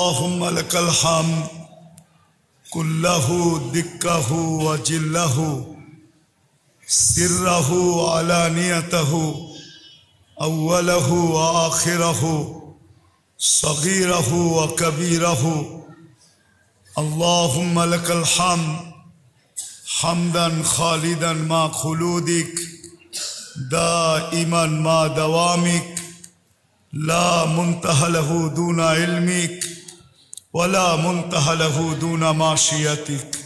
اللهم لك الحمد كله دكه وجله سره علانيته أوله وآخره صغيره وكبيره. اللهم لك الحمد حمدا خالدا مع خلودك دائما مع دوامك لا منتهى له دون علمك ولا منتهى له دون معصيتك.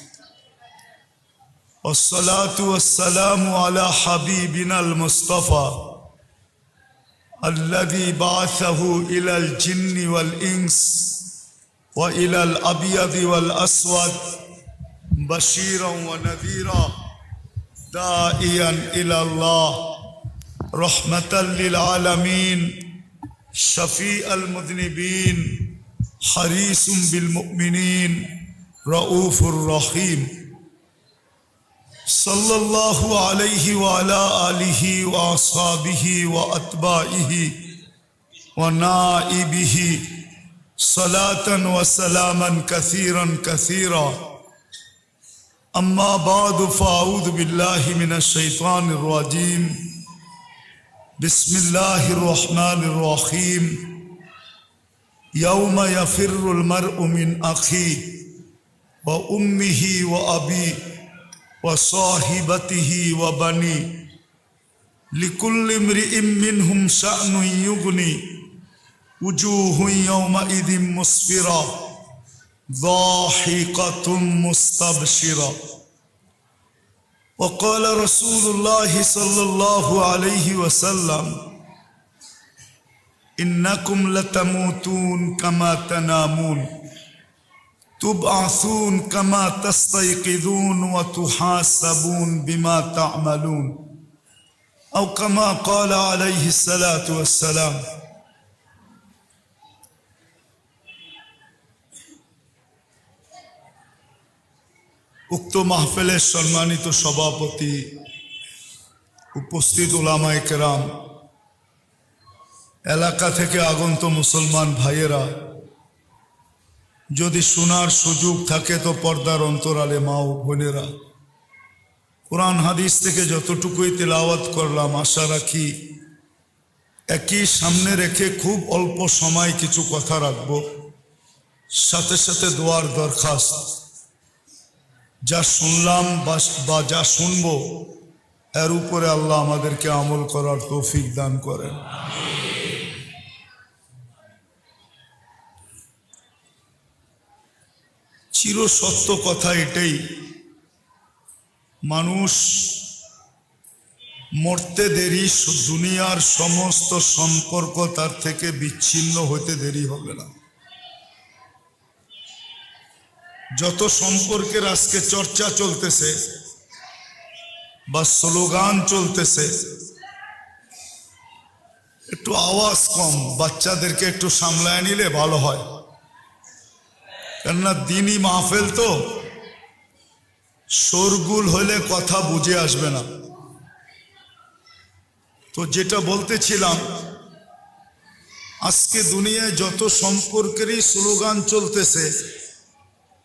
والصلاة والسلام على حبيبنا المصطفى الذي بعثه إلى الجن والإنس وإلى الأبيض والأسود بشيرا ونذيرا داعيا إلى الله رحمة للعالمين شفيع المذنبين حريص بالمؤمنين رؤوف رحيم. صلى الله عليه وعلى آله وأصحابه وأتباعه ونائبه صلاة وسلاما كثيرا كثيرا. أما بعد فأعوذ بالله من الشيطان الرجيم. بسم الله الرحمن الرحيم. يوم يفر المرء من أخيه وأمه وأبيه وصاحبته وبنيه لكل امرئ منهم شأن يغني وجوه يومئذ مسفرة ضاحكة مستبشرة. وقال رسول الله صلى الله عليه وسلم إنكم لتموتون كما تنامون تبعثون كما تستيقظون وتحاسبون بما تعملون أو كما قال عليه الصلاة والسلام. উক্ত মাহফিলের সম্মানিত সভাপতি, উপস্থিত উলামায়ে কেরাম, এলাকা থেকে আগন্ত মুসলমান ভাইয়েরা, যদি শোনার সুযোগ থাকে তো পর্দার অন্তরালে মা ও বোনেরা, কোরআন হাদিস থেকে যতটুকুই তেলাওয়াত করলাম আশা রাখি একই সামনে রেখে খুব অল্প সময় কিছু কথা রাখব, সাথে সাথে দোয়ার দরখাস্ত। যা শুনলাম বা যা শুনব এর উপরে আল্লাহ আমাদেরকে আমল করার তৌফিক দান করেন। চির সত্য কথা এটাই, মানুষ মরতে দেরি, দুনিয়ার সমস্ত সম্পর্ক তার থেকে বিচ্ছিন্ন হতে দেরি হবে না। যত সম্পর্কের আজকে চর্চা চলতেছে বা স্লোগান চলতেছে, একটু আওয়াজ কম, বাচ্চাদেরকে একটু সামলায় নিলে ভালো হয়। কেননা দিনই মাহফিল তো, শোরগুল হলে কথা বুঝে আসবে না। তো যেটা বলতেছিলাম, আজকে দুনিয়ায় যত সম্পর্কেরই স্লোগান চলতেছে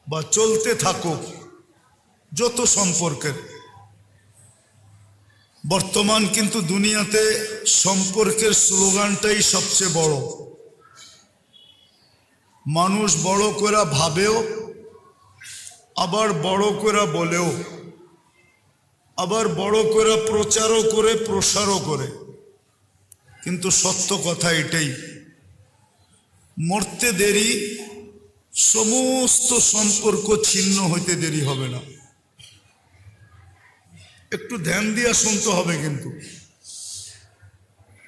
বা চলতে থাকুক, যত সম্পর্কের, বর্তমান কিন্তু দুনিয়াতে সম্পর্কের স্লোগানটাই সবচেয়ে বড়। মানুষ বড় করে ভাবেও, আবার বড় করে বলেও, আবার বড় করে প্রচারও করে প্রসারও করে। কিন্তু সত্য কথা এটাই, মরতে দেরি, সমস্ত সম্পর্ক ছিন্ন হইতে দেরি হবে না। একটু ধ্যান দিয়া শুনতে হবে কিন্তু,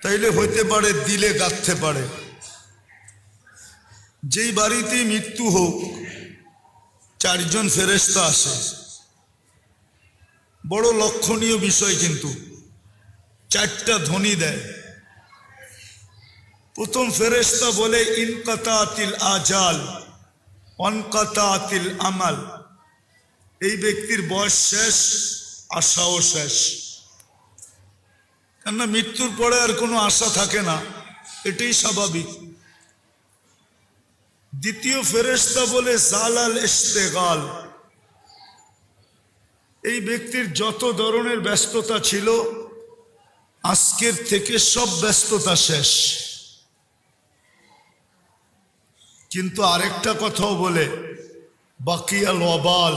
তাইলে হইতে পারে দিলে গাঁথতে পারে। যেই বাড়িতেই মৃত্যু হোক, চারজন ফেরেশতা আসে, বড় লক্ষণীয় বিষয় কিন্তু। চারটা ধ্বনি দেয়। প্রথম ফেরেশতা বলে ইনকাতাতিল আজাল অনকাতাতিল আমাল, এই ব্যক্তির বয়স শেষ, আশাও শেষ। কেননা মৃত্যুর পরে আর কোনো আশা থাকে না, এটাই স্বাভাবিক। দ্বিতীয় ফেরেশতা বলে জালাল ইশতেগাল, এই ব্যক্তির যত ধরনের ব্যস্ততা ছিল আজকের থেকে সব ব্যস্ততা শেষ। কিন্তু আরেকটা কথাও বলে বাকিয়াল ওয়াবাল,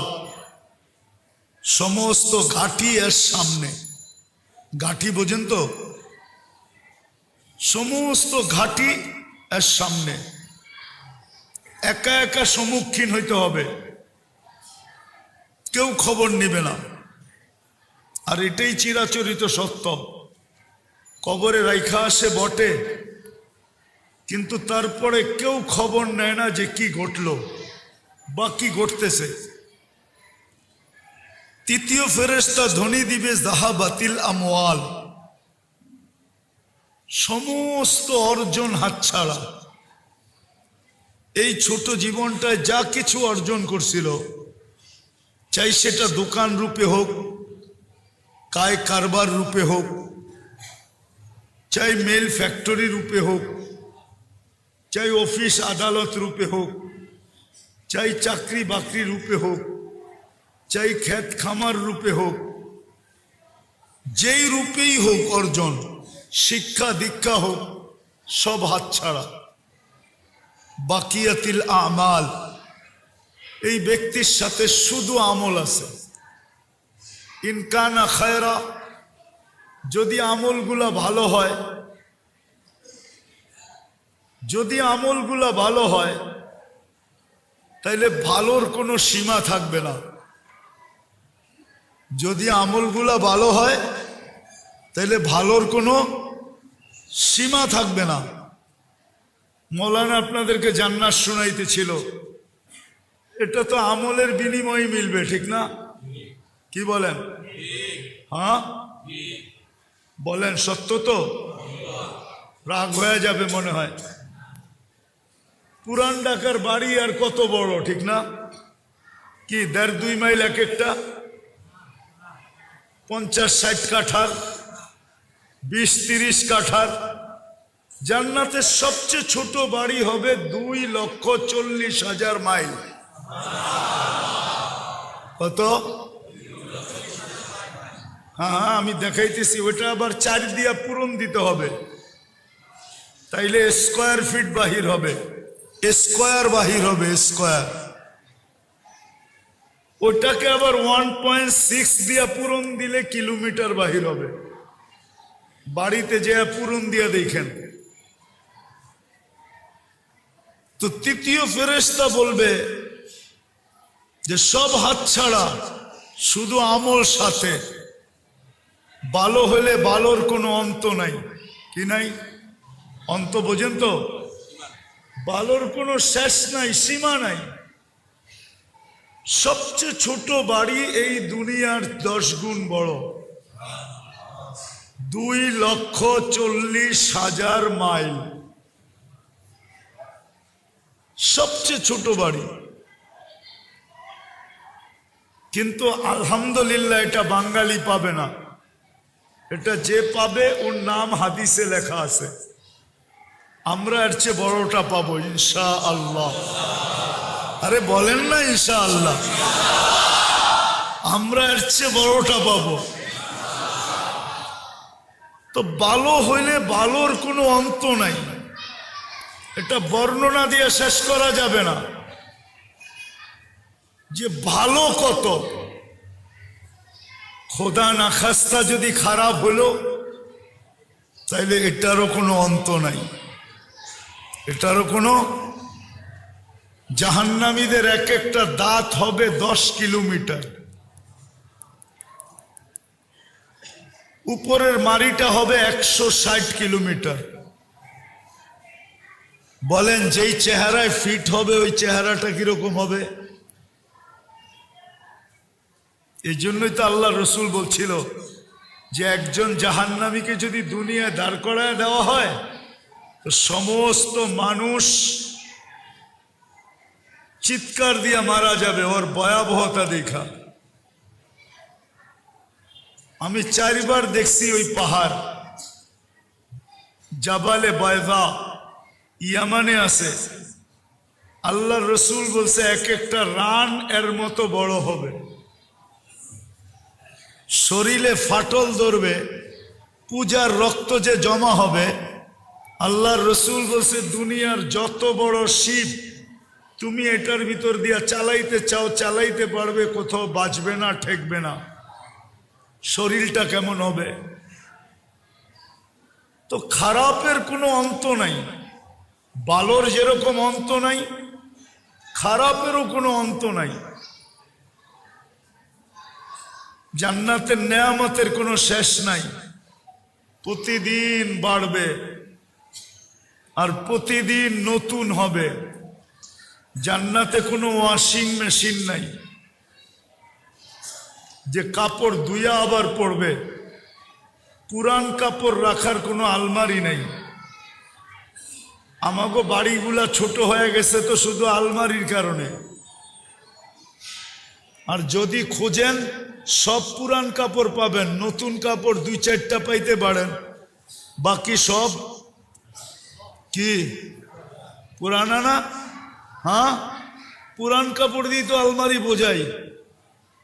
সমস্ত ঘাটি এর সামনে। ঘাটি বোঝেন তো? সমস্ত ঘাটি এর সামনে, একা একা সম্মুখীন হইতে হবে, কেউ খবর নিবে না। আর এটাই চিরাচরিত সত্য। কবরে রাইখা আসে বটে, কিন্তু তারপরে কেউ খবর নেয় না যে কি ঘটলো বা কি ঘটতেছে। তৃতীয় ফেরেশতা ধ্বনি দিবে যাহাবাতিল আমওয়াল, সমস্ত অর্জন হাতছাড়া। এই ছোট জীবনটায় যা কিছু অর্জন করছিল, চাই সেটা দোকান রূপে হোক, কায় কারবার রূপে হোক, চাই মেল ফ্যাক্টরি রূপে হোক, চাই অফিস আদালত রূপে হোক, চাই চাকরি বাকরি রূপে হোক, চাই ক্ষেত খামার রূপে হোক, যেই রূপেই হোক অর্জন, শিক্ষা দীক্ষা হোক, সব হাতছাড়া। বাকিয়াতিল আমাল, এই ব্যক্তির সাথে শুধু আমল আছে। ইনকানা খায়রা, যদি আমলগুলা ভালো হয়, যদি আমলগুলা ভালো হয় তাইলে ভালোর কোনো সীমা থাকবে না। যদি আমলগুলা ভালো হয় তাইলে ভালোর কোনো সীমা থাকবে না। মৌলানা আপনাদেরকে জান্নাত শোনাইতেছিল, এটা তো আমলের বিনিময়ে মিলবে, ঠিক না? কি বলেন? হ্যাঁ বলেন, সত্য তো? রাগ হয়ে যাবে মনে হয়। পুরান ঢাকার বাড়ি আর কত বড়, ঠিক না? কি 1.5-2 মাইল এক একটা, 50-60 কাঠার, 20-30 কাঠার। জান্নাতের সবচেয়ে ছোট বাড়ি হবে 2,40,000 মাইল। কত? হ্যাঁ আমি দেখাইতেছি, ওইটা আবার 4 দিয়া পূরণ দিতে হবে, তাইলে স্কোয়ার ফিট বাহির হবে, স্কোয়ার বাহির হবে, স্কোয়ার। ওটাকে আবার 1.6 দিয়া পূরণ দিলে কিলোমিটার বাহির হবে। বাড়িতে যে পূরণ দিয়া দেখেন তো। তৃতীয় ফেরেশতা বলবে যে সব হাতছাড়া, শুধু আমল সাথে। ভালো হলে ভালোর কোনো অন্ত নাই। কি নাই? অন্ত বোঝেন তো? ভালোর কোনো শেষ নাই, সীমা নাই। সবচেয়ে ছোট বাড়ি এই দুনিয়ার 10 গুণ বড়, 2,40,000 মাইল। সবচেয়ে ছোট বাড়ি। কিন্তু আলহামদুলিল্লাহ এটা বাঙালি পাবে না, এটা যে পাবে ওর নাম হাদিসে লেখা আছে। আমরা এর চেয়ে বড়টা পাবো ইনশাআল্লাহ। আরে বলেন না ইনশাআল্লাহ, আমরা এর চেয়ে বড়টা পাবো। তো ভালো হইলে ভালোর কোনো অন্ত নাই, এটা বর্ণনা দিয়ে শেষ করা যাবে না যে ভালো কত। খোদা না খাস্তা যদি খারাপ হলো তাইলে এটারও কোনো অন্ত নাই, এটারও কোনো। জাহান্নামীদের এক একটা দাঁত হবে 10 কিলোমিটার, উপরের মারিটা হবে 160 কিলোমিটার। বলেন যেই চেহারায় ফিট হবে ওই চেহারাটা কিরকম হবে? এই জন্যই তো আল্লাহ রসুল বলছিল যে একজন জাহান্নামীকে যদি দুনিয়ায় দাঁড় করায় দেওয়া হয় তো সমস্ত মানুষ চিৎকার দিয়ে মারা যাবে ওর ভয়াবহতা দেখা। আমি 4 বার দেখছি ওই পাহাড়, জাবালে বায়দা, ইয়ামানে আছে। আল্লাহ রসুল বলছে এক একটা রান এর মতো বড় হবে, শরীরে ফাটল ধরবে, পূজার রক্ত যে জমা হবে। আল্লাহর রসুল বলছে দুনিয়ার যত বড় শিব তুমি এটার ভিতর দিয়া চালাইতে চাও, চালাইতে পারবে, কোথাও বাঁচবে না, ঠেকবে না। শরীরটা কেমন হবে? তো খারাপের কোনো অন্ত নাই, ভালোর যেরকম অন্ত নাই, খারাপেরও কোনো অন্ত নাই। জান্নাতের নেয়ামতের কোনো শেষ নাই, প্রতিদিন বাড়বে আর প্রতিদিন নতুন হবে। জান্নাতে কোনো ওয়াশিং মেশিন নাই যে কাপড় ধুইয়া আবার পরবে, পুরান কাপড় রাখার কোনো আলমারি নাই। আমাগো বাড়িগুলা ছোট হয়ে গেছে তো শুধু আলমারির কারণে। আর যদি খোঁজেন সব পুরান কাপড় পাবেন, নতুন কাপড় 2-4টা পাইতে পারেন, বাকি সব কি পুরানা না? হ্যাঁ, পুরান কাপড় দিয়ে তো আলমারি বোঝাই।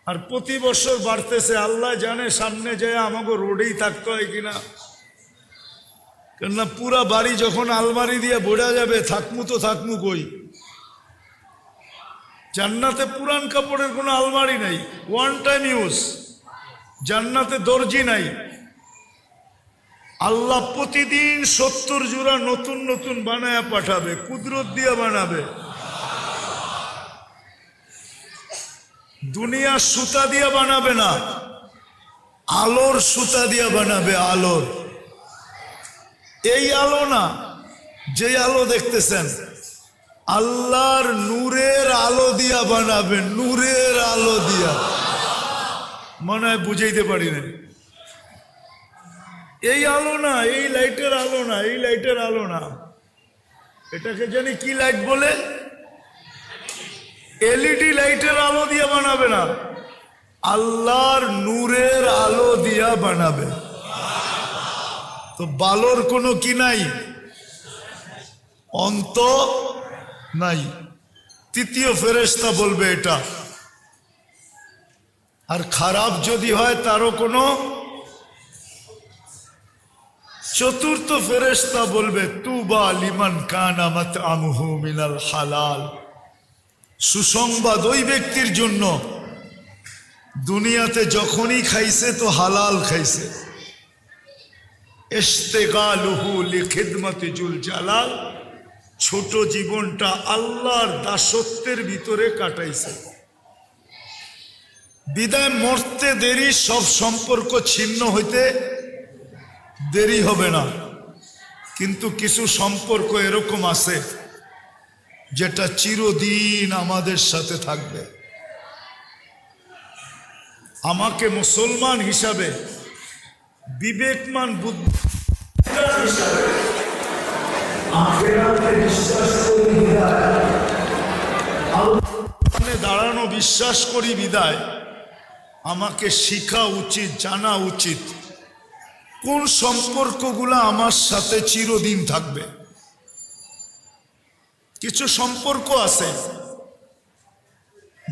আর প্রতি বছর বাড়তেছে, আল্লাহ জানে সামনে যায় আমাকে রোডেই থাকতে হয় কিনা। কেননা পুরা বাড়ি যখন আলমারি দিয়ে বোঝা যাবে, থাকমু তো থাকমু কই? জান্নাতে পুরান কাপড়ের কোনো আলমারি নাই, ওয়ান টাইম ইউজ। জান্নাতে দর্জি নাই। আল্লাহ প্রতিদিন 70 জোড়া নতুন নতুন বানায়া পাঠাবে, কুদরত দিয়ে বানাবে। দুনিয়া সুতা দিয়ে বানাবে না, আলোর সুতা দিয়ে বানাবে, আলোর। এই আলো না, যে আলো দেখতেছেন, আল্লাহর নূরের আলো দিয়া বানাবে, নূরের আলো দিয়া। মনে হয় বুঝাইতে পারি না। এই আলো না, এই লাইটের আলো না, এই লাইটের আলো না, এটাকে জানি কি লাইট বলে? এলইডি লাইটের আলো দিয়া বানাবে না, আল্লাহর নূরের আলো দিয়া বানাবে। তো বালোর কোনো কি নাই, অন্ত নাই। তৃতীয় ফেরেশতা বলবে এটা। আর খারাপ যদি হয় তারও কোনো। চতুর্থ ফেরেশতা বলবে তুবা লিমান কানা মাতআমুহু মিনাল হালাল। সুসংবাদ ওই ব্যক্তির জন্য দুনিয়াতে যখনই খাইছে তো হালাল খাইছে। ইশতিগালুহু লিখিদমাতি জুল জালাল, ছোট জীবনটা আল্লাহর দাসত্বের ভিতরে কাটাইছে। বিদায় মরতে দেরি, সব সম্পর্ক ছিন্ন হইতে দেরি হবে না। কিন্তু কিছু সম্পর্ক এরকম আছে যেটা চিরদিন আমাদের সাথে থাকবে। আমাকে মুসলমান হিসাবে, বিবেকমান বুদ্ধি হিসাবে দাঁড়ানো বিশ্বাস করি বিদায় আমাকে শিখা উচিত, জানা উচিত কোন সম্পর্কগুলো আমার সাথে চিরদিন থাকবে। কিছু সম্পর্ক আছে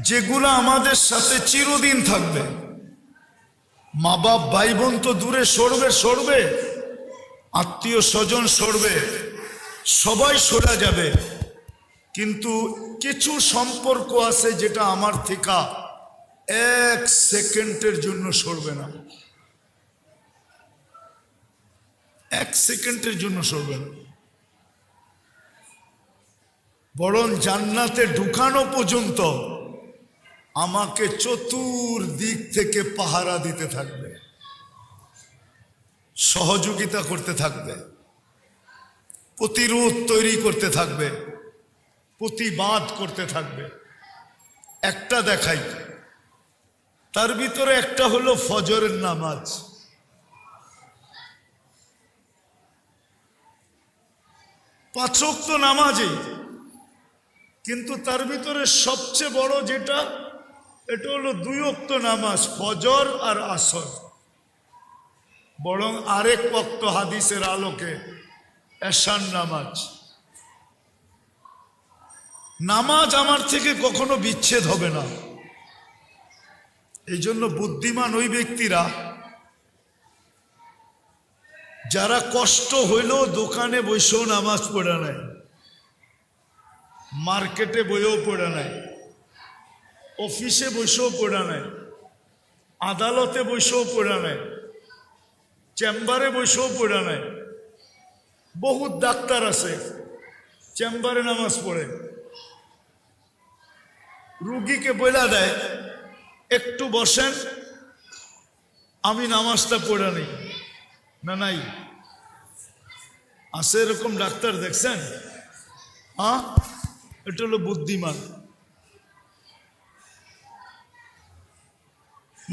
যেগুলো আমাদের সাথে চিরদিন থাকবে। মা বাপ ভাই বোন তো দূরে সরবে, আত্মীয় স্বজন সরবে, সবাই সরে যাবে, কিন্তু কিছু সম্পর্ক আছে যেটা আমার থেকে 1 সেকেন্ডের জন্য সরবে না, 1 সেকেন্ডের জন্য সরবে না। বরং জান্নাতে ঢুকানো পর্যন্ত আমাকে চতুর্দিক থেকে পাহারা দিতে থাকবে, সহযোগিতা করতে থাকবে, প্রতিরোধ তৈরি করতে থাকবে, প্রতিবাদ করতে থাকবে। একটা দেখাই, তার ভিতরে একটা হলো ফজরের নামাজ। 5 ওয়াক্ত নামাজই, কিন্তু তার ভিতরে সবচেয়ে বড় যেটা, এটা হলো 2 ওয়াক্ত নামাজ, ফজর আর আসর। বরং আরেক ওয়াক্ত হাদিসের আলোকে এশার নামাজ। নামাজ আমার থেকে কখনো বিচ্ছেদ হবে না। এই জন্য বুদ্ধিমান ওই ব্যক্তিরা যারা কষ্ট হইলেও দোকানে বসেও নামাজ পড়ে নেয়, মার্কেটে বইও পড়ে নেয়, অফিসে বসেও পড়ে নেয়, আদালতে বসেও পড়ে নেয়, চেম্বারে বসেও পড়ে নেয়। বহুত ডাক্তার আছে চেম্বারে নামাজ পড়ে, রুগীকে বইলা দেয় একটু বসেন আমি নামাজটা পড়ে নিই। না নাই আছে এরকম ডাক্তার দেখছেন? হ্যাঁ, এটা হলো বুদ্ধিমান।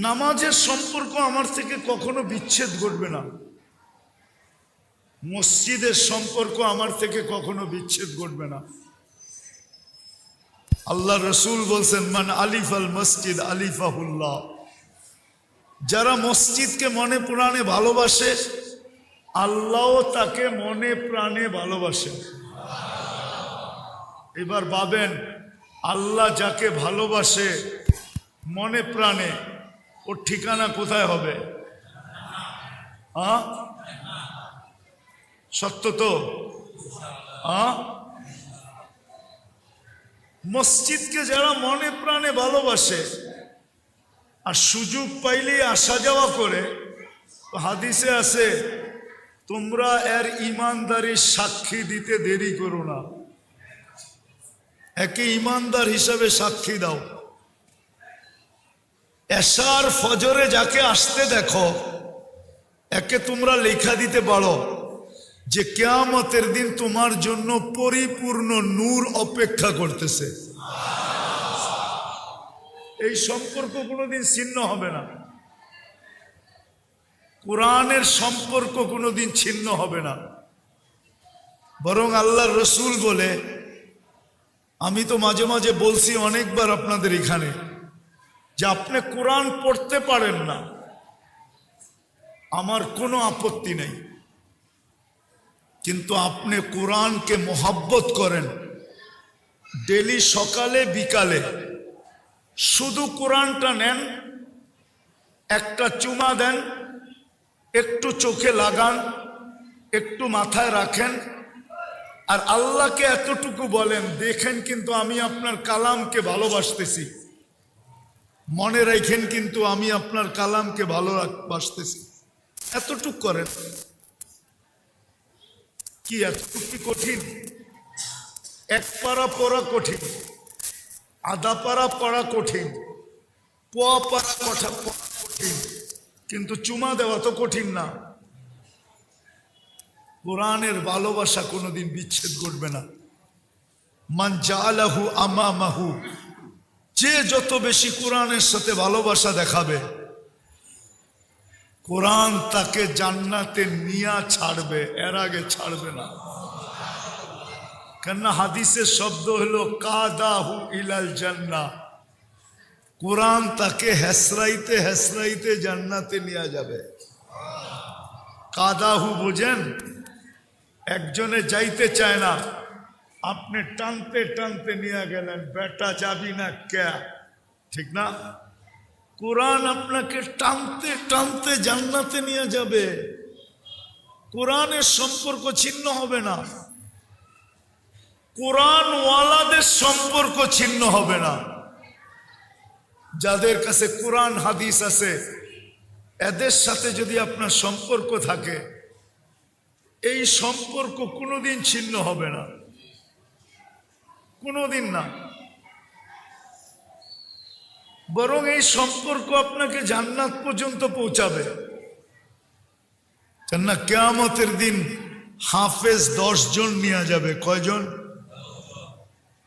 নামাজের সম্পর্ক আমার থেকে কখনো বিচ্ছেদ ঘটবে না। মসজিদের সম্পর্ক আমার থেকে কখনো বিচ্ছেদ ঘটবে না। আল্লাহ রসুল বলছেন, মান আলিফ আল মসজিদ আলিফাহুল্লাহ। যারা মসজিদকে মনে প্রাণে ভালোবাসে, আল্লাহ তাকে মনে প্রাণে ভালোবাসে। এবার ভাবেন, আল্লাহ যাকে ভালোবাসে মনে প্রাণে, ওর ঠিকানা কোথায় হবে? হ্যাঁ, সত্য তো? হ্যাঁ, মসজিদকে যারা মনে প্রাণে ভালোবাসে আর সুযোগ পাইলেই আসা যাওয়া করে, হাদিসে আছে তোমরা এর ইমানদারির সাক্ষী দিতে দেরি করো না। একে ইমানদার হিসাবে সাক্ষী দাও। এশার ফজরে যাকে আসতে দেখো, একে তোমরা লেখা দিতে পারো যে কিয়ামতের দিন তোমার জন্য পরিপূর্ণ নূর অপেক্ষা করতেছে। এই সম্পর্ক কোনোদিন ছিন্ন হবে না। কোরআনের সম্পর্ক কোনোদিন ছিন্ন হবে না। বরং আল্লাহর রসুল বলে, আমি তো মাঝে মাঝে বলছি অনেকবার আপনাদের এখানে, যে আপনি কোরআন পড়তে পারেন না, আমার কোনো আপত্তি নেই, কিন্তু আপনি কোরআনকে মোহাব্বত করেন, ডেলি সকালে বিকালে শুধু কোরআনটা নেন, একটা চুমা দেন, একটু চোখে লাগান, একটু মাথায় রাখেন, আর আল্লাহকে এতটুকু বলেন, দেখেন কিন্তু আমি আপনার কালামকে ভালোবাসতেছি, মনে রাখেন কিন্তু আমি আপনার কালামকে ভালোবাসতেছি। এতটুক করেন। কি এতটুকু কি কঠিন? এক পারা পড়া কঠিন, আধা পারা পড়া কঠিন, পোয়া পারা কথা পড়া কঠিন, কিন্তু চুমা দেওয়া তো কঠিন না। কোরআনের ভালোবাসা কোনোদিন বিচ্ছেদ করবে না। মান জাআলাহু আমামাহু, যে যত বেশি কোরআনের সাথে ভালোবাসা দেখাবে, কোরআন তাকে জান্নাতে নিয়া ছাড়বে, এর আগে ছাড়বে না। কেননা হাদিসের শব্দ হলো কাদাহু ইলাল জান্নাহ। কোরআন তাকে হেসরাইতে হেসরাইতে জান্নাতে নিয়ে যাবে। কাদাহু বোঝেন? একজনে যাইতে চায় না, আপনি টানতে টানতে নিয়ে গেলেন, বেটা যাবি না কে? ঠিক না? কোরআন আপনাকে টানতে টানতে জান্নাতে নিয়ে যাবে। কোরআনের সম্পর্ক ছিন্ন হবে না, কোরআনওয়ালাদের সম্পর্ক ছিন্ন হবে না। যাদের কাছে কোরআন হাদিস আছে, এদের সাথে যদি আপনার সম্পর্ক থাকে, এই সম্পর্ক কোনোদিন ছিন্ন হবে না, কোনোদিন না। বরং এই সম্পর্ক আপনাকে জান্নাত পর্যন্ত পৌঁছাবে। কেননা কিয়ামতের দিন হাফেজ 10 জন নিয়ে যাবে। কয়জন?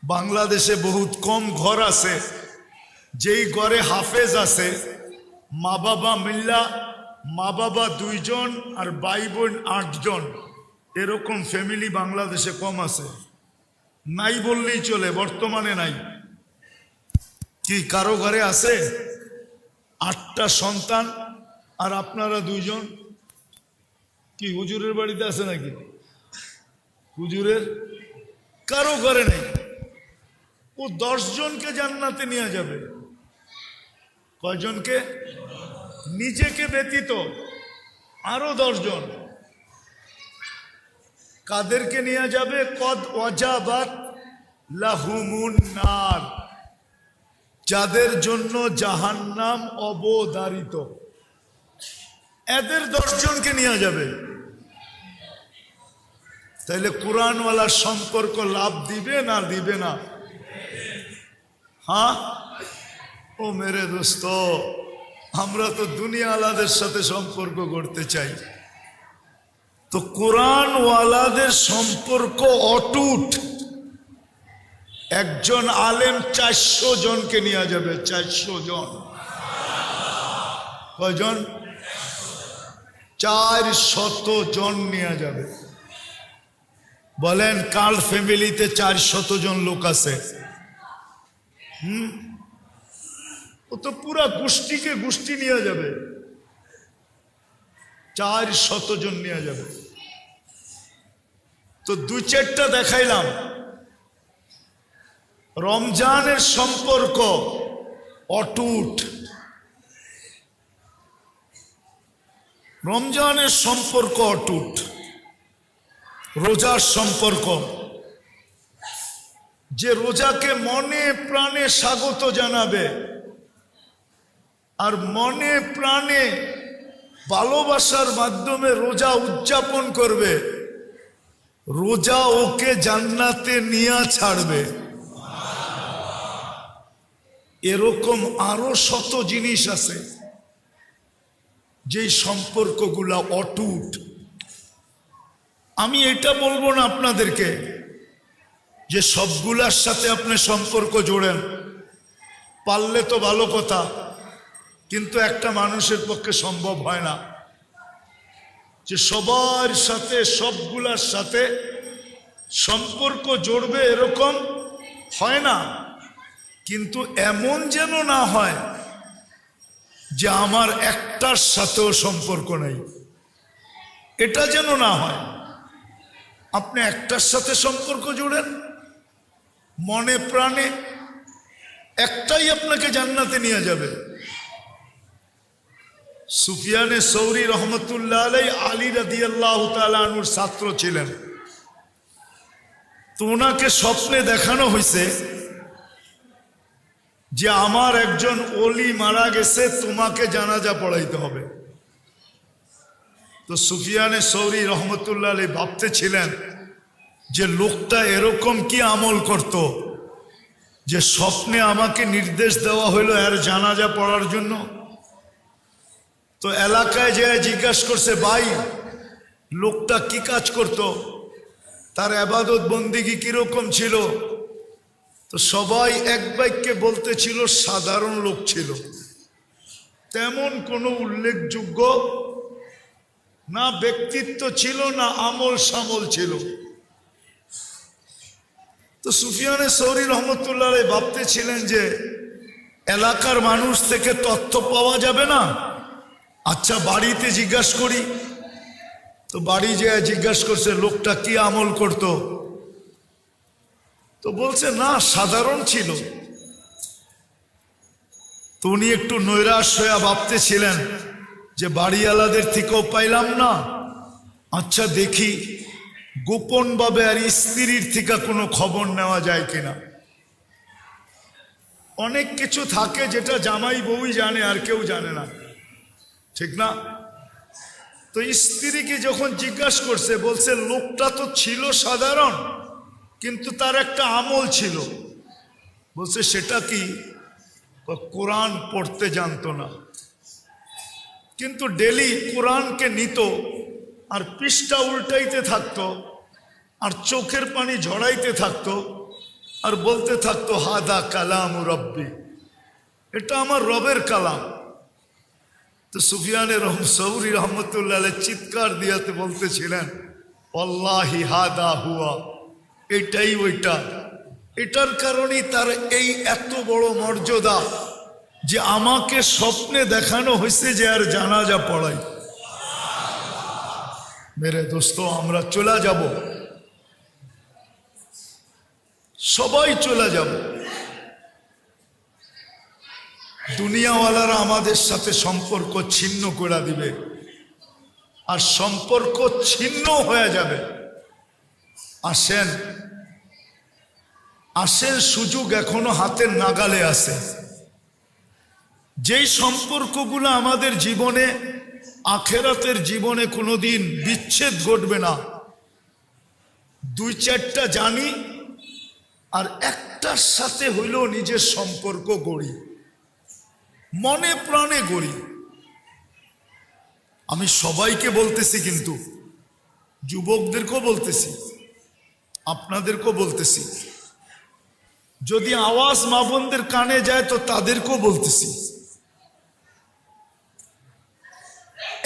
বাংলাদেশে বহুত কম ঘর আছে, যেই ঘরে হাফেজ আছে, মা বাবা মিল্লা, মা বাবা 2 জন আর ভাই বোন 8 জন, এরকম ফ্যামিলি বাংলাদেশে কম আছে। নাই বললেই চলে, বর্তমানে নাই। কি কারো ঘরে আছে 8টা সন্তান আর আপনারা 2 জন? কি হুজুরের বাড়িতে আছে নাকি? হুজুরের কারো ঘরে নেই। ও 10 জনকে জান্নাতে নিয়ে যাবে। কয়জনকে? নিজেকে ব্যতীত আরো 10 জন। কাদেরকে নিয়ে যাবে? কদ ওয়াজাবাত লাহুমুন নার, যাদের জন্য জাহান্নাম অবধারিত, এদের 10 জনকে নিয়ে যাবে। তাইলে কোরআনওয়ালার সম্পর্ক লাভ দিবে না দিবে না? হ্যাঁ ও মেরে দোস্ত, আমরা তো দুনিয়াওয়ালাদের সাথে সম্পর্ক করতে চাই, তো কোরআনওয়ালাদের সম্পর্ক অটুট। একজন আলেম 400 জনকে নিয়ে যাবে। 400 জন। কয়জন? 400 জন নিয়ে যাবে। বলেন কার ফ্যামিলিতে 400 জন লোক আছে? ও তো পুরা গোষ্ঠীকে গোষ্ঠী নিয়ে যাবে। 400 জন নিয়ে যাবে। তো 2-4টা দেখাইলাম। রমজানের সম্পর্ক অটুট। রমজানের সম্পর্ক অটুট। রোজার সম্পর্ক, যে রোজাকে মনে প্রাণে স্বাগত জানাবে আর মনে প্রাণে ভালোবাসার মাধ্যমে রোজা উদযাপন করবে, রোজা ওকে জান্নাতে নিয়ে ছাড়বে। এরকম আরো শত জিনিস আছে যেই সম্পর্কগুলা অটুট। আমি এটা বলবো না আপনাদেরকে যে সবগুলার সাথে আপনি সম্পর্ক জোড়েন, পারলে তো ভালো কথা, কিন্তু একটা মানুষের পক্ষে সম্ভব হয় না যে সবার সাথে সবগুলার সাথে সম্পর্ক জড়বে, এরকম হয় না। কিন্তু এমন যেন না হয় যে আমার একটার সাথেও সম্পর্ক নেই, এটা যেন না হয়। আপনি একটার সাথে সম্পর্ক জোড়েন মনে প্রাণে, একটাই আপনাকে জান্নাতে নিয়ে যাবে। সুফিয়ানে সৌরি রহমতুল্লাহ আলাইহি আলী রাদিয়াল্লাহু তাআলা আনহুর ছাত্র ছিলেন। তো ওনাকে স্বপ্নে দেখানো হয়েছে যে আমার একজন ওলি মারা গেছে, তোমাকে জানাজা পড়াইতে হবে। তো সুফিয়ানে সৌরি রহমতুল্লাহ আলাইহি ভাবতে ছিলেন যে লোকটা এরকম কি আমল করত যে স্বপ্নে আমাকে নির্দেশ দেওয়া হইল এর জানাজা পড়ার জন্য। তো এলাকায় যে জিজ্ঞাসা করছে, ভাই লোকটা কি কাজ করত, তার ইবাদত বন্দেগী কিরকম ছিল? তো সবাই এক বাক্যে বলতেছিল সাধারণ লোক ছিল, তেমন কোনো উল্লেখযোগ্য না ব্যক্তিত্ব ছিল না আমল সামল ছিল। তো সুফিয়ানে সৌরি রহমতুল্লাহ আলাইহি ভাবতেছিলেন যে এলাকার মানুষ থেকে তথ্য পাওয়া যাবে না, আচ্ছা বাড়িতে জিজ্ঞাসা করি। তো বাড়ি যেয়ে জিজ্ঞাসা করছে লোকটা কি আমল করত। তো বলছে না সাধারণ ছিল। তো উনি একটু নৈরাশ হয়ে ভাবতেছিলেন যে বাড়িওয়ালাদের থেকেও পাইলাম না, আচ্ছা দেখি গোপনভাবে আর স্ত্রীর থেকে কোনো খবর নেওয়া যায় কিনা। অনেক কিছু থাকে যেটা জামাই বউই জানে আর কেউ জানে না, ঠিক না? তো স্ত্রীকে যখন জিজ্ঞাসা করছে, বলছে লোকটা তো ছিল সাধারণ কিন্তু তার একটা আমল ছিল। বলছে সেটা কি? কোরআন পড়তে জানতো না, কিন্তু ডেলি কোরআনকে নিত আর পৃষ্ঠা উল্টাইতে থাকতো আর চোখের পানি ঝরাইতে থাকতো আর বলতে থাকতো হাদা কালাম রব্বি, এটা আমার রবের কালাম। তো সুফিয়ানে সৌরি রহমতুল্লাহ আলাইহি চিৎকার দিয়াতে বলতেছিলেন আল্লাহি হাদা হুয়া, এটাই ওইটা। এটার কারণেই তার এই এত বড় মর্যাদা যে আমাকে স্বপ্নে দেখানো হয়েছে যে আর জানাজা পড়াই। মেরে দোস্ত, আমরা চলে যাব, সবাই চলে যাব। দুনিয়াওয়ালারা আমাদের সাথে সম্পর্ক ছিন্ন করে দিবে, আর সম্পর্ক ছিন্ন হয়ে যাবে। আসেন আসেন, সুযোগ এখনো হাতের নাগালে আছে। যেই সম্পর্কগুলো আমাদের জীবনে, আখেরাতের জীবনে কোনোদিন বিচ্ছেদ ঘটবে না, দুই চারটা জানি আর একটার সাথে হইলেও নিজের সম্পর্ক গড়ি, মনে প্রাণে গড়ি। আমি সবাইকে বলতেছি, কিন্তু যুবকদেরকেও বলতেছি, আপনাদেরকেও বলতেছি। যদি আওয়াজ মা বোনদের কানে যায় তো তাদেরকেও বলতেছি,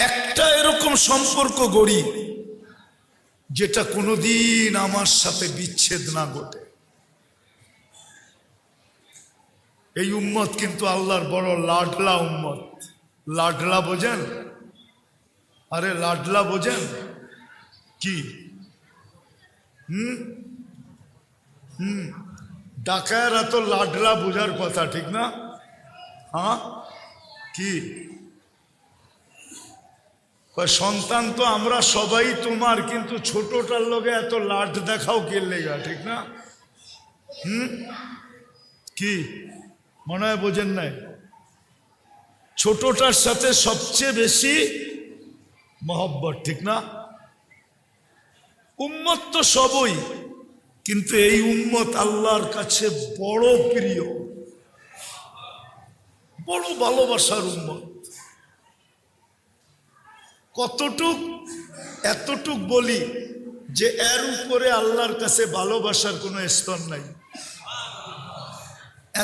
একটা এরকম সম্পর্ক গড়ি যেটা কোনোদিন আমার সাথে বিচ্ছেদ না ঘটে। এই উম্মত কিন্তু আল্লাহর বড় লাডলা উম্মত। লাডলা বোঝেন? আরে লাডলা বোঝেন কি? ডাকায়েরা তো লাডলা বোঝার কথা, ঠিক না? হ্যাঁ, কি সন্তান তো আমরা সবাই তোমার, কিন্তু ছোটটার লোকে এত লাড দেখাও কে লেগা, ঠিক না? কি মনে হয় বোঝেন নাই? ছোটটার সাথে সবচেয়ে বেশি মহব্বত, ঠিক না? উম্মত তো সবই, কিন্তু এই উম্মত আল্লাহর কাছে বড় প্রিয়, বড় ভালোবাসার উম্মত। কতটুক? এতটুক বলি যে এর উপরে আল্লাহর কাছে ভালোবাসার কোনো স্তর নাই।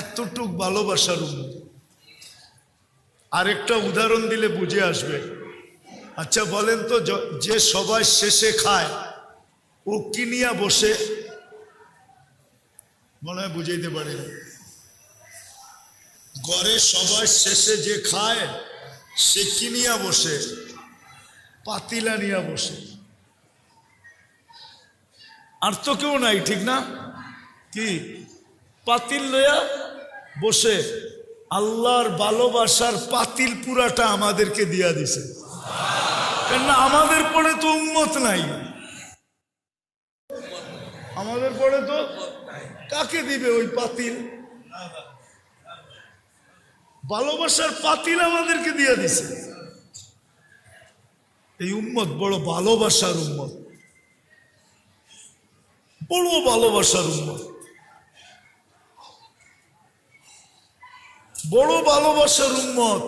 এতটুক ভালোবাসার উম্মত। আরেকটা উদাহরণ দিলে বুঝে আসবে। আচ্ছা বলেন তো, যে সবাই শেষে খায় ও কি নিয়ে বসে? মনে হয় বুঝাইতে পারে না। ঘরে সবাই শেষে যে খায় সে কি নিয়ে বসে? পাতিলা নিয়ে বসে। আর তো কেউ নাই, ঠিক না? কি পাতিল লইয়া বসে। আল্লাহর ভালোবাসার পাতিল পুরাটা আমাদেরকে দিয়া দিছে, কেননা আমাদের পরে তো উম্মত নাই। আমাদের পরে তো কাকে দিবে ওই পাতিল? ভালোবাসার পাতিল আমাদেরকে দিয়া দিছে। এই উম্মত বড় ভালোবাসার উম্মত, বড় ভালোবাসার উম্মত, বড় ভালোবাসার উম্মত।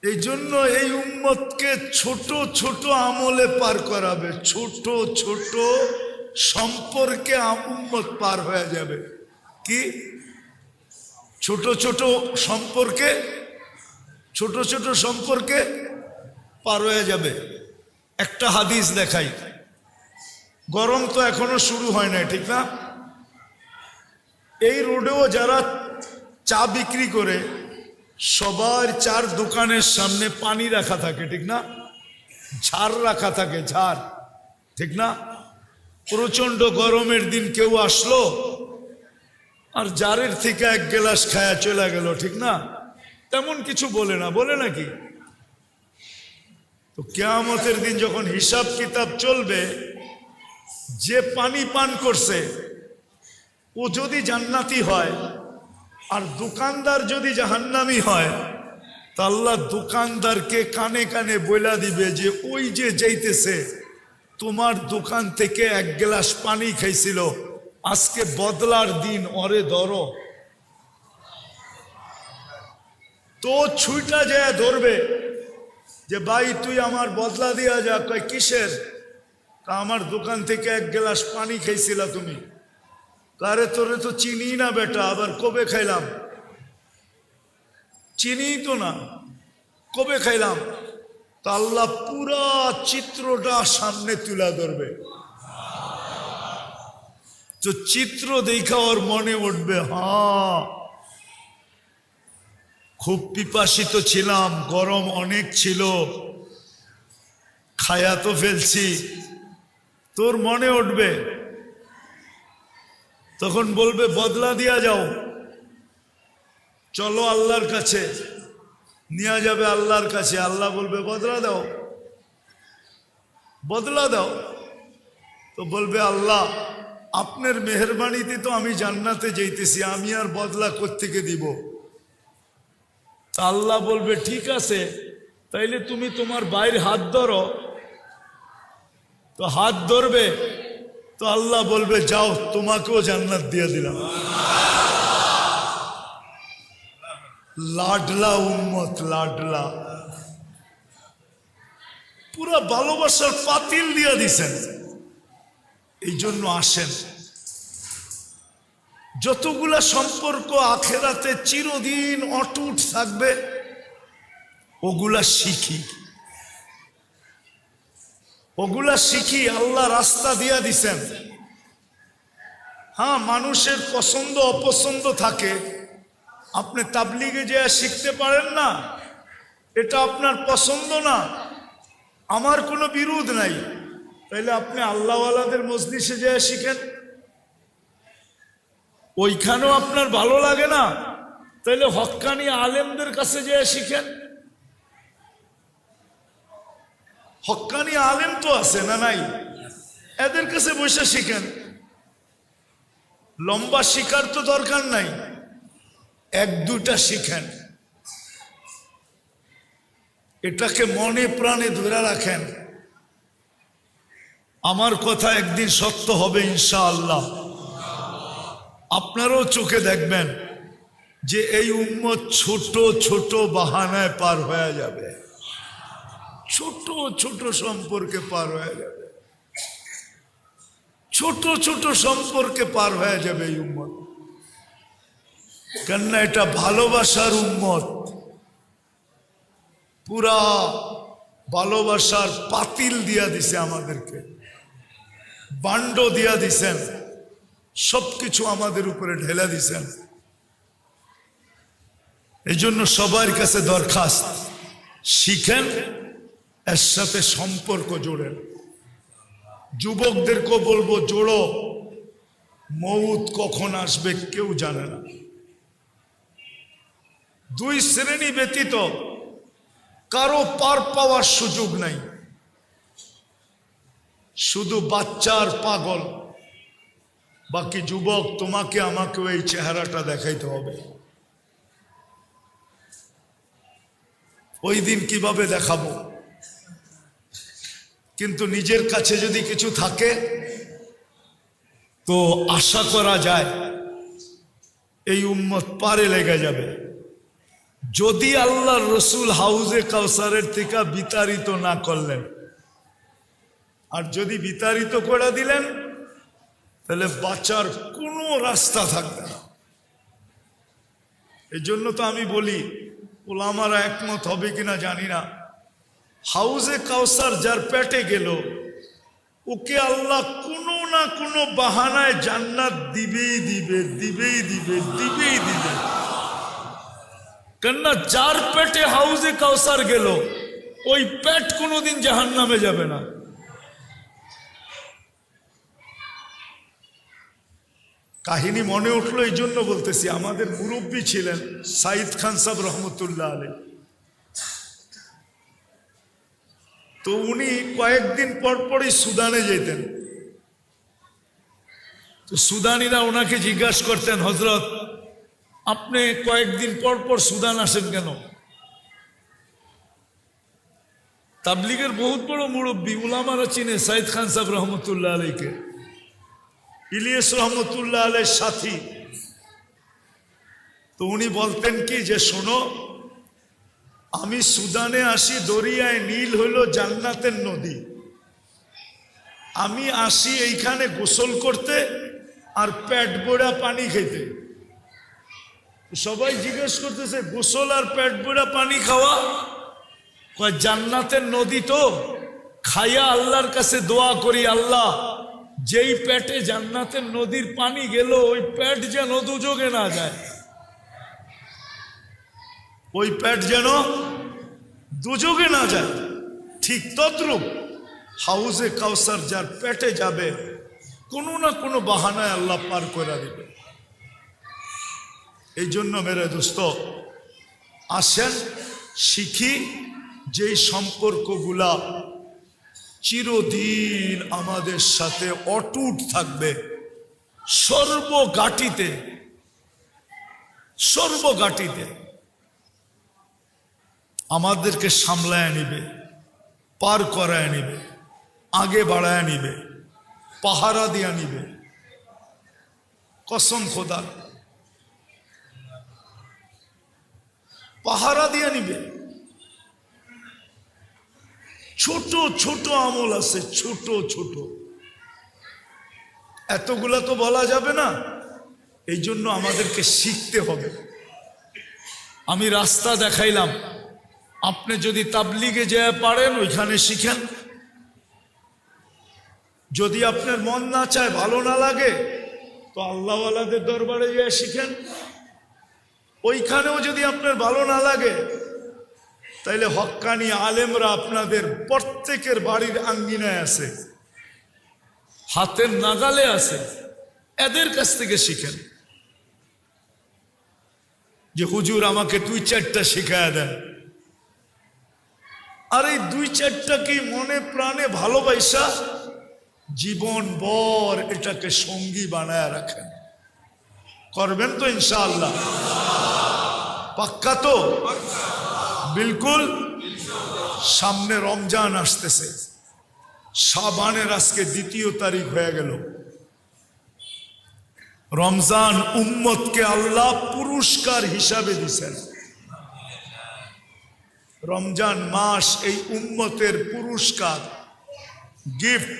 এই জন্য এই উম্মতকে ছোট ছোট আমলে পার করাবে, ছোট ছোট সম্পর্কে উম্মত পার হয়ে যাবে। কি ছোট ছোট সম্পর্কে? ছোট ছোট সম্পর্কে পার হয়ে যাবে। একটা হাদিস দেখাই। গরম তো এখনো শুরু হয় না, ঠিক না? এই রোডেও যারা চা বিক্রি করে সবার চার দোকানের সামনে পানি রাখা থাকে, ঠিক না? ঝাড় রাখা থাকে, ঝাড়, ঠিক না? প্রচন্ড গরমের দিন কেউ আসলো আর জারের থেকে এক গ্লাস খায়া চলে গেল, ঠিক না? তেমন কিছু বলে না, বলে নাকি? তো কিয়ামতের দিন যখন হিসাব কিতাব চলবে, যে পানি পান করছে ও যদি জান্নাতি হয় আর দোকানদার যদি জাহান্নামী হয়, তা আল্লাহ দোকানদারকে কানে কানে বইলা দিবে যে ওই যে যাইতেছে তোমার দোকান থেকে এক গ্লাস পানি খাইছিল, আজকে বদলার দিন, ওরে ধরো। তো ছুইটা যায় ধরবে যে ভাই তুই আমার বদলা দিয়া যা। কয় কিসের? তা আমার দোকান থেকে এক গ্লাস পানি খাইছিলা তুমি। কারে তোরে তো চিনি না বেটা, আবার কবে খাইলাম? চিনি তো না, কবে খাইলাম? তা আল্লাহ পুরা চিত্রটা সামনে তুলে ধরবে। তো চিত্র দেখা ওর মনে উঠবে, হ্যাঁ খুব পিপাসিত ছিলাম, গরম অনেক ছিল, খায়া তো ফেলছি। তোর মনে উঠবে, তখন বলবে বদলা দিয়া যাও। চলো আল্লাহর কাছে, নিয়ে যাবে আল্লাহর কাছে। আল্লাহ বলবে বদলা দাও, বদলা দাও। তো বলবে আল্লাহ আপনার মেহেরবানিতে তো আমি জান্নাতে যাইতেছি, আমি আর বদলা কোত্থেকে দিব? তা আল্লাহ বলবে ঠিক আছে, তাইলে তুমি তোমার ভাইয়ের হাত ধরো। তো হাত ধরবে, তো আল্লাহ বলবে যাও তোমাকেও জান্নাত দিয়ে দিলাম। লাডলা উম্মত, লাডলা, পুরা ভালোবাসার পাতিল দিয়ে দিছেন। এই জন্য আসেন, যতগুলা সম্পর্ক আখেরাতে চিরদিন অটুট থাকবে ওগুলা শিখি, ওগুলা শিখি। আল্লাহ রাস্তা দিয়া দিছেন। হ্যাঁ, মানুষের পছন্দ অপছন্দ থাকে, আপনি তাবলিগে যে শিখতে পারেন না, এটা আপনার পছন্দ না, আমার কোনো বিরোধ নাই, তাইলে আপনি আল্লাহওয়ালাদের মজলিসে যে শিখেন। ওইখানেও আপনার ভালো লাগে না, তাইলে হক্কানি আলেমদের কাছে যে শিখেন। হক্কানি আলেম তো আছে না নাই, এদের কাছে বসে শিখেন। লম্বা শিখার তো দরকার নাই, এক দুটা শিখেন। এটাকে মনে প্রাণে ধরে রাখেন। আমার কথা একদিন সত্য হবে ইনশাআল্লাহ। আপনারাও চোখে দেখবেন যে এই উম্মত ছোট ছোট বাহানায় পার হয়ে যাবে, ছোট ছোট সম্পর্কে পার হয়ে যাবে, ছোট ছোট সম্পর্কে পার হয়ে যাবে এই উম্মত। কেননা এটা ভালোবাসার উম্মত, পুরা ভালোবাসার পাতিল দিয়া দিছে আমাদেরকে, বান্ড দিয়া দিছেন, সবকিছু আমাদের উপরে ঢেলে দিছেন। এই জন্য সবার কাছে দরখাস্ত, শিখেন, এর সাথে সম্পর্ক জোড়েন। যুবকদেরকেও বলবো জোড়ো, মউত কখন আসবে কেউ জানে না। দুই শ্রেণী ব্যতীত কারো পার পাওয়ার সুযোগ নাই, শুধু বাচ্চার পাগল। বাকি যুবক, তোমাকে আমাকেও এই চেহারাটা দেখাইতে হবে। ওই দিন কিভাবে দেখাবো? কিন্তু নিজের কাছে যদি কিছু থাকে তো আশা করা যায় এই উম্মত পারে লেগে যাবে। যদি আল্লাহর রসুল হাউজে কাউসারের থেকে বিতাড়িত না করলেন, আর যদি বিতাড়িত করে দিলেন, তাহলে বাঁচার কোনো রাস্তা থাকবে না। এই জন্য তো আমি বলি, ওলামারা একমত হবে কিনা জানি না, হাউজে কাউসার যার পেটে গেল, ওকে আল্লাহ কোনো না কোনো বাহানায় জান্নাত দিবেই দিবে, দিবেই দিবে, দিবেই দিবে। কেননা যার পেটে হাউজে কাউসার গেল, ওই পেট কোনোদিন জাহান্নামে যাবে না। কাহিনী মনে উঠলো এই জন্য বলতেছি। আমাদের মুরব্বী ছিলেন সাইদ খান সাহেব রহমতুল্লাহ আলাইহি। তো উনি কয়েকদিন পর পরই সুদানে যেতেন। তো সুদানিরা ওনাকে জিজ্ঞাসা করতেন, হজরত আপনি কয়েকদিন পর পর সুদান আসেন কেন? তাবলিগের বহুত বড় মুরব্বী, উলামারা চিনে সাইদ খান সাহেব রহমতুল্লাহ আলাইকে, ইলিয়াস রহমতুল্লাহ আলাইহির সাথী। তো উনি বলতেন কি যে শোনো, আমি সুদানে আসি, দরিয়ায় নীল হইল জান্নাতের নদী, আমি আসি এইখানে গোসল করতে আর পেট ভরা পানি খেতে। সবাই জিজ্ঞেস করতেছে গোসল আর পেট ভরা পানি খাওয়া? কয় জান্নাতের নদী তো, খাইয়া আল্লাহর কাছে দোয়া করি, আল্লাহ যেই পেটে জান্নাতের নদীর পানি গেল, ওই পেট যেন দুযোগে না যায়, ওই পেট যেন দুযোগে না যায়। ঠিক তদ্রূপ হাউজে কাউসার যার পেটে যাবে, কোনো না কোনো বাহানায় আল্লাহ পার করে দিবে। এই জন্য মেরে দোস্ত আসেন শিখি যেই সম্পর্কগুলা চিরদিন আমাদের সাথে অটুট থাকবে, সর্বঘাটিতে আমাদেরকে সামলায় নিবে, পার করায় নিবে, আগে বাড়ায় নিবে, পাহারা দিয়া নিবে। কসম খোদার, পাহারা দিয়া নিবে। ছোট ছোট আমল আছে, ছোট ছোট, এতগুলা তো বলা যাবে না। এই জন্য আমাদেরকে শিখতে হবে। আমি রাস্তা দেখাইলাম, আপনি যদি তাবলিগে যেয়ে পারেন ওইখানে শিখেন। যদি আপনার মন না চায়, ভালো না লাগে, তো আল্লাহওয়ালাদের দরবারে যেয়ে শিখেন। ওইখানেও যদি আপনার ভালো না লাগে, তাইলে হক্কানি আলেমরা আপনাদের প্রত্যেকের বাড়ির আঙ্গিনায় আছে, হাতের নাগালে আছে, এদের কাছ থেকে শিখেন। যে হুজুর আমাকে 2-4টা শিখায়া দেন, আর এই 2-4টা কি মনে প্রাণে ভালোবাসা জীবন ভর এটাকে সঙ্গী বানায় রাখেন। করবেন তো ইনশাআল্লাহ? পাক্কা তো? বিলকুল। সামনে রমজান আসতেছে, শাবানের আজকে 2 তারিখ হয়ে গেল। রমজান উম্মতকে আল্লাহ পুরস্কার হিসাবে দিছেন। রমজান মাস এই উম্মতের পুরস্কার, গিফট,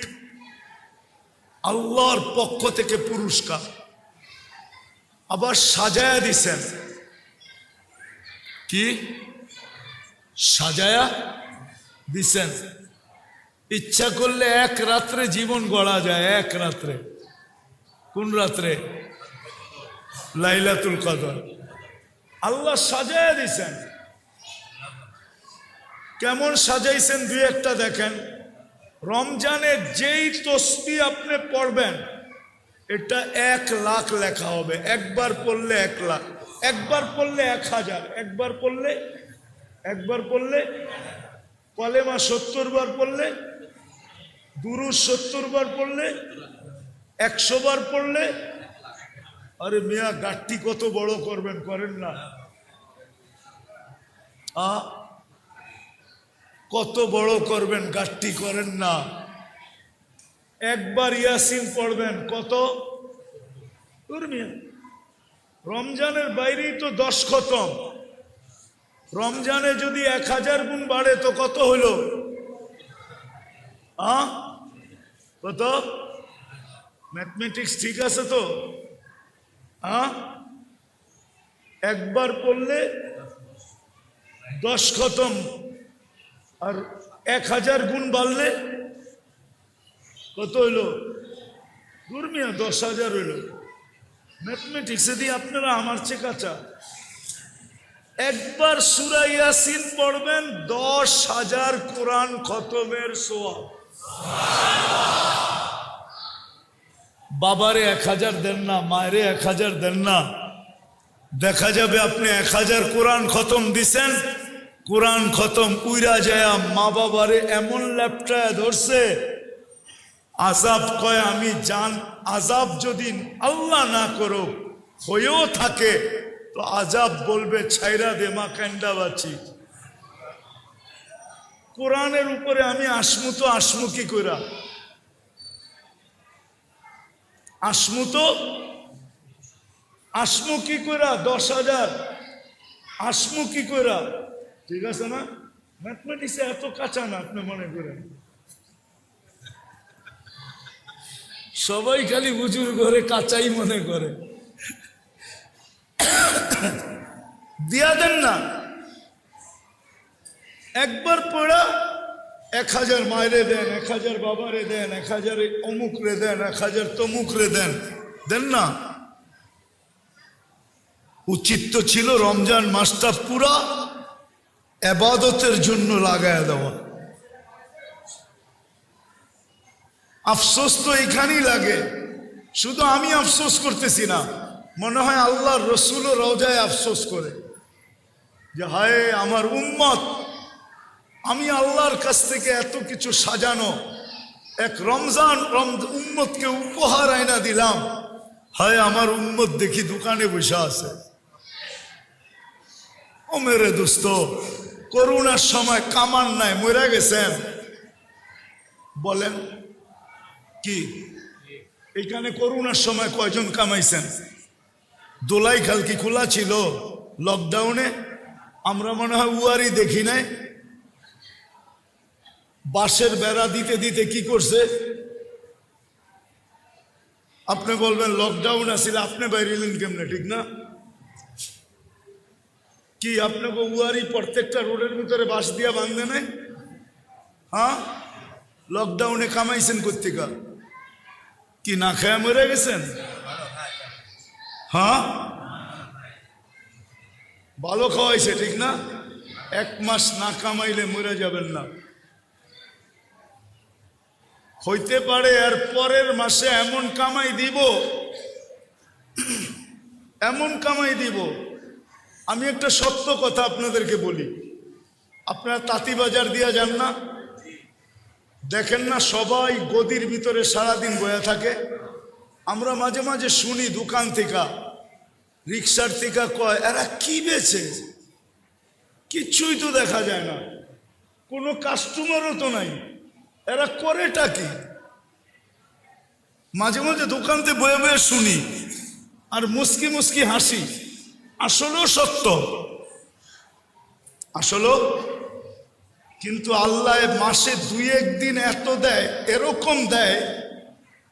আল্লাহর পক্ষ থেকে পুরস্কার। আবার সাজায়া দিছেন। কি সাজায়া দিছেন? ইচ্ছা করলে এক রাত্রে জীবন গড়া যায়। এক রাত্রে। কোন রাত্রে? লাইলাতুল কদর। আল্লাহ সাজায়া দিছেন। কেমন সাজাইছেন 2-1টা দেখেন। রমজানের যেই তসবিহ আপনি পড়বেন, এটা 1 লাখ লেখা হবে। একবার পড়লে 1 লাখ, একবার পড়লে 1000, একবার পড়লে কলেমা 70 বার পড়লে, দুরূদ 70 বার পড়লে, 100 বার পড়লে। আরে মিয়া, গাঠটি কত বড় করবেন, করেন না? কত বড় করবেন, গাঠটি করেন না। একবার ইয়াসিন পড়বেন, কত? রমজানের বাইরেই তো 10 খতম। রমজানে যদি 1000 গুণ বাড়ে তো কত হইল? কত? ম্যাথমেটিক্স ঠিক আছে তো? একবার পড়লে 10 খতম, আর 1000 গুণ বাড়লে কত হইল? দুর্মিয়া 10,000 হইল। ম্যাথমেটিক্সে দিয়ে আপনারা আমার চেয়ে কাঁচা। একবার সূরা ইয়াসিন পড়বেন, 10,000 কোরআন খতমের সওয়াব। বাবারে 1000 দেন না, মায়েরে 1000 দেন না, দেখা যাবে আপনি 1000 কোরআন খতম দিছেন, কোরআন খতম উইরা যায় মা বাবারে এমন ল্যাপটায় ধরছে। আযাব কয় আমি জান, আযাব যদি আল্লাহ না করো হয়েও থাকে, তো আযাব বলবে ছাইরা দে মা, কান্দা বাঁচি। কোরআনের উপরে আমি আসমু কি কইরা? আসমু কি কইরা? 10,000 আসমু কি কইরা? ঠিক আছে না? ম্যাথমেটিক্সে এত কাঁচা না আপনি মনে করেন। সবাই খালি হুজুর ঘরে কাঁচাই মনে করে। দিয়া দেন না। একবার পড়া 1000 মায়েরে দেন, 1000 বাবারে দেন, 1000 অমুক রে দেন, 1000 তমুক রে দেন, দেন না। উচিত তো ছিল রমজান মাসটা পুরা ইবাদতের জন্য লাগায়া দেওয়া। আফসোস তো এখানেই লাগে। শুধু আমি আফসোস করতেছি না, মনে হয় আল্লাহর রসুলও রওজায় আফসোস করে যে হায় আমার উম্মত, আমি আল্লাহর কাছ থেকে এত কিছু সাজানো এক রমজান উম্মতকে উপহার আইনা দিলাম, হায় আমার উম্মত দেখি দোকানে বসে আছে। ও মেরে দোস্ত, করোনার সময় কামান নাই, মরে গেছেন বলেন কি? এখানে করোনার সময় কয়জন কামাইছেন? দোলাই খাল কি খোলা ছিল লকডাউনে? আমরা মনে হয় উয়ারি দেখি নাই। বাঁশের বেড়া দিতে দিতে কি করছে? আপনি বলবেন লকডাউন আছিল, আপনি বাইরেলেন কেমনে? ঠিক না? কি আপনাকে উয়ারি প্রত্যেকটা রোডের ভিতরে বাঁশ দিয়া বাঁধে নাই? হ্যাঁ, লকডাউনে কামাইছেন কোত্থেকা? কি না খেয়ে মরে গেছেন? হ্যাঁ, ভালো খাওয়াইছে, ঠিক না? 1 মাস না কামাইলে মরে যাবেন না। হইতে পারে এর পরের মাসে এমন কামাই দিব, এমন কামাই দিব। আমি একটা সত্য কথা আপনাদেরকে বলি, আপনারা তাঁতিবাজার দিয়া যান না, দেখেন না সবাই গদির ভিতরে সারাদিন বয়া থাকে। আমরা মাঝে মাঝে শুনি দোকান থেকে, রিক্সার থেকে কয় এরা কি বেচে, কিচ্ছুই তো দেখা যায় না, কোনো কাস্টমারও তো নাই, এরা করেটা কি? মাঝে মাঝে দোকানতে বয়ে বয়ে শুনি আর মুস্কি মুস্কি হাসি। আসলেও সত্য, আসলেও। কিন্তু আল্লাহ মাসে 2-1 দিন এত দেয়, এরকম দেয়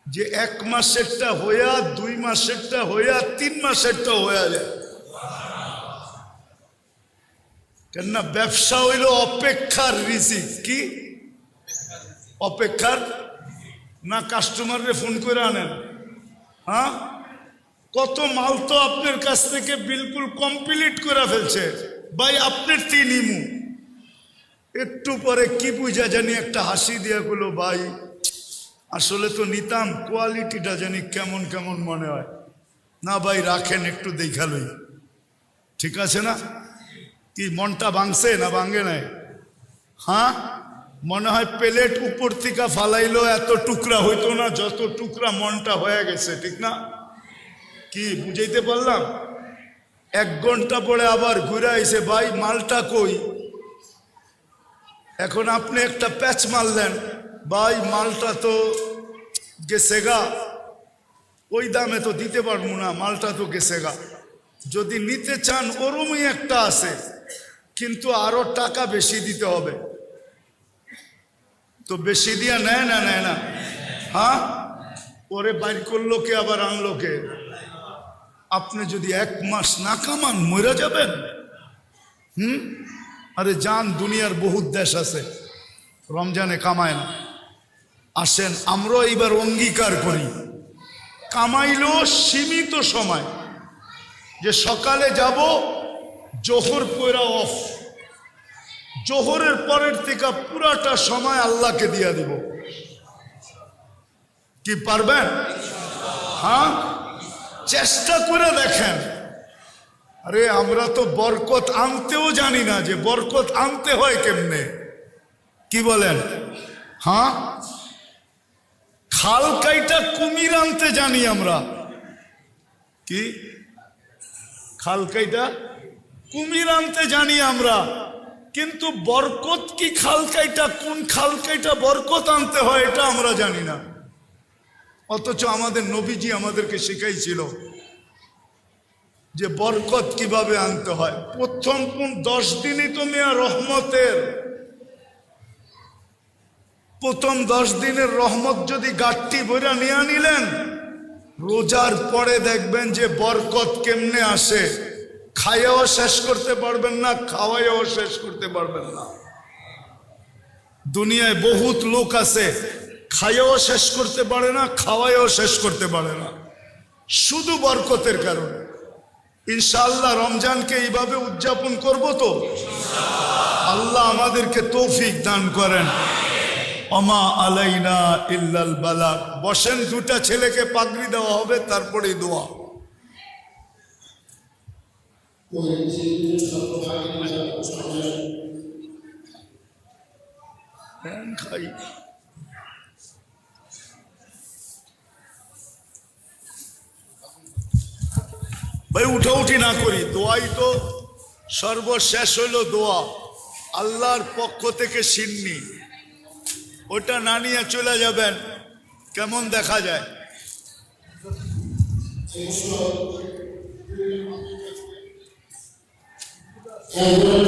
যে 1 মাসেরটা হইয়া 2 মাসেরটা হইয়া 3 মাসেরটা হইয়া যায়। কেননা ব্যবসা হইল অপেক্ষার রিজিক। কি অপেক্ষার? না কাস্টমাররে ফোন করে আনেন? হ্যাঁ, কত মাল তো আপনার কাছ থেকে বিলকুল কমপ্লিট করে ফেলছে, ভাই আপনার 3 ইমু। একটু পরে কি বুঝা জানি একটা হাসি দিয়া গুলো, ভাই আসলে তো নিতাম, কোয়ালিটিটা জানি কেমন কেমন মনে হয়। না ভাই রাখেন, একটু দেখালই। ঠিক আছে না? কি মনটা ভাঙছে না ভাঙে নাই? হ্যাঁ, মনে হয় প্লেট উপর থেকে ফালাইলো, এত টুকরা হইতো না যত টুকরা মনটা হয়ে গেছে। ঠিক না? কি বুঝাইতে পারলাম? 1 ঘন্টা পরে আবার ঘুরে আইছে, ভাই মালটা কই? এখন আপনি একটা প্যাচ মারলেন, ভাই মালটা তো গেছে গা, ওই দামে তো দিতে পারবো না, মালটা তো গেছে গা। যদি নিতে চান ওরমই একটা আছে, কিন্তু আরো টাকা বেশি দিতে হবে। তো বেশি দিয়া নেয় না? নেয় না? হ্যাঁ, ওরে বাইর করলো কে, আবার আনলো কে? আপনি যদি 1 মাস না কামান মরে যাবেন। আরে যান, দুনিয়ার বহুত দেশ আছে রমজানে কামায় না। আসেন আমরা এইবার অঙ্গীকার করি, কামাইলো সীমিত সময়, যে সকালে যাব, জোহর পয়রা অফ, জোহরের পরের থেকে পুরাটা সময় আল্লাহকে দিয়া দিব। কি পারবেন? হ্যাঁ, চেষ্টা করে দেখেন। আরে আমরা তো বরকত আনতেও জানি না যে বরকত আনতে হয় কেমনে। কি বলেন? হ্যাঁ, খাল কাইটা কুমির আনতে জানি আমরা। কি খাল কাইটা কুমির আনতে জানি আমরা, কিন্তু বরকত কি খাল কাইটা, কোন খাল কাইটা বরকত আনতে হয় এটা আমরা জানি না। অথচ আমাদের নবীজি আমাদেরকে শিখাইছিল যে বরকত কিভাবে আনতে হয়। প্রথম 10 দিনই তো মিয়া রহমতের, প্রথম 10 দিনের রহমত যদি গাঠটি বইরা নিয়ে নিলেন, রোজার পরে দেখবেন যে বরকত কেমনে আসে। খাইয়াও শেষ করতে পারবেন না, খাওয়াইয়াও শেষ করতে পারবেন না। দুনিয়ায় বহুত লোক আছে, খাইয়াও শেষ করতে পারে না, খাওয়াইয়াও শেষ করতে পারে না, শুধু বরকতের কারণে। ইনশাআল্লাহ রমজানকে এইভাবে উদযাপন করব তো। আল্লাহ আমাদেরকে তৌফিক দান করেন। ওমা আলাইনা ইল্লাল বালাগ। বসেন, 2টা ছেলেকে পাগড়ি দেওয়া হবে, তারপরে দোয়া। খাই ভাই, উঠাউঠি না করি, দোয়াই তো সর্বশেষ হইল দোয়া, আল্লাহর পক্ষ থেকে সিন্নি, ওটা না নিয়ে চলে যাবেন, কেমন দেখা যায়। একজন